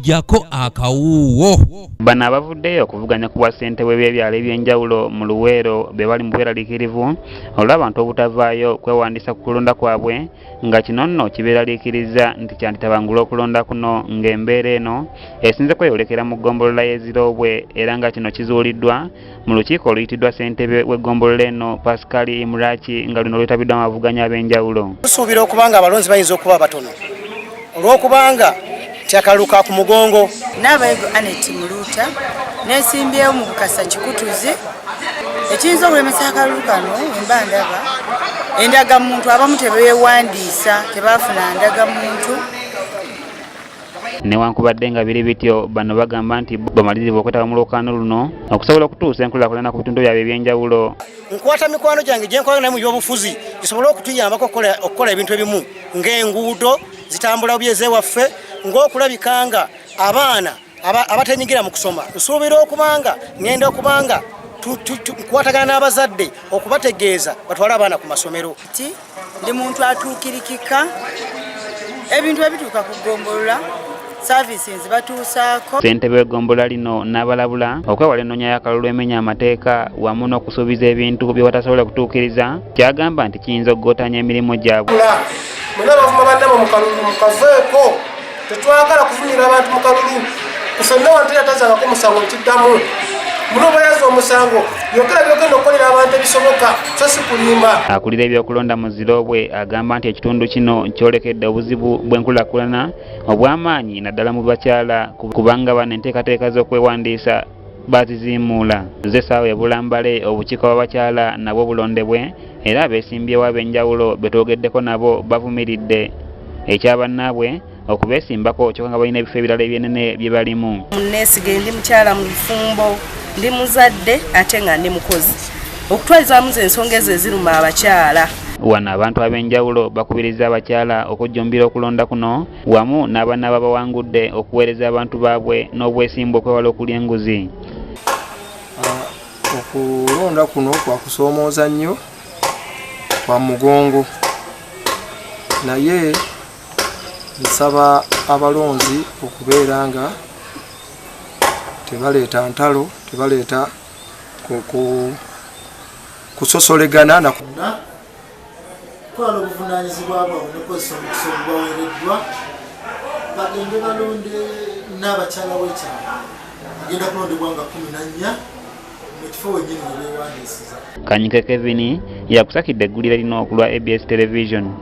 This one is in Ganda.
jako akawuwo. Bano abavuddeyo okuvuganya ku bwa ssentebe b'ebyalo eby'enjawulo mu Luweero be bali Mubweraliikirivu olw'abantu obutavaayo kwewandiisa ku kulonda kwabwe nga kino nno kibeeraliikiriza nti kyanditabangula okulonda kuno ng'embeera eno esinze kweyolekera mu ggombolola y'Eziroobwe era nga kino kizuuliddwa mu lukiiko oluyitiddwa ssentebe w'eggombolola eno Pascal Imraki nga luno lwetabiddwa abavuganya ab'enjawulo. Tusuubira okubanga abalonzi bayinza okuba batono olw'okubanga tyakaluka ku mugongo n'abayigo Anet Muluuta n'esimbyewo mu Bukasa Kikutuzi ekiyinza okulemesa akalulu kano emba ndaba endagamuntu abamu tebeewandiisa tebaafuna ndagamuntu. Newankubadde nga biri bityo bano bagamba nti bamalirivu okwetaba mu lwokaano luno okusobola okutuusa enkulaakulana ku bitundu byabwe eby'enjawulo. Nkwata mikwano gyange gye nkolana naye mu by'obufuzi gisobole okutuyambako okukola ebintu ebimu ng'enguudo zitambula by'ezewaffe ng'okulabikanga abaana abatenyigira mu kusoma. Nsuubira okubanga ngenda okubanga nkwatagana n'abazadde okubategeeza batwale abaana ku masomero. Ndi muntu atuukirikika ebintu ebituuka ku ggombolola services batuusaako. Ssentebe w'eggombolola lino n'abalabula okwewala ennonya y'akalulu emenya amateeka wamu n'okusuubiza ebintu bye batasobola kutuukiriza kyagamba nti kiyinza okugootanya emirimu gyabwe. Mwena abavuma bannabo mu kalulu mukaveeko tetwagala kufunira abantu mu kalulu kusonna wantu yatazangako musango ekiddamu muno bayaza omusango yokera byogenda okukolera abantu ebisoboka so si kulimba. Akulira ebyokulonda mu Ziroobwe agamba nti ekitundu kino kyolekedde obuzibu bw'enkulaakulana obw'amaanyi naddala mu bakyala kubanga bano enteekateeka z'okwewandiisa baziziimuula. Zessaawa e Bulambale obukiiko bw'abakyala nabwo bulondebwe era abeesimbyewo ab'enjawulo betwogeddeko nabo bavumiridde ekyabannaabwe okubeesimbako kyokka nga balina ebifo ebirala ebyenene bye balimu. Munneesige ndi mukyala mu bufumbo ndi muzadde ate nga ndi mukozi okutwalizamu ensonga ezo eziruma abakyala. Wano abantu ab'enjawulo bakubiriza abakyala okujjumbira okulonda kuno wamu n'abaana babawangudde okuweereza abantu baabwe n'obwesimbu okwewala okulya enguzi. Okulonda kuno kwakusoomooza nnyo kwa mugongo naye nsaba abalonzi okubeera nga tebaleeta ntalo tebaleeta kusosolegana twala obuvunaanyizibwa bwabwe nekozesa omukisa ogubaweereddwa bagende balonde n'abakyala b'ekyalo agenda kulondebwa nga 14 mu kifo wennyini we beewandiisiza. Kanyike Kevin yakusakidde eggulire lino okulwa Ebye Television.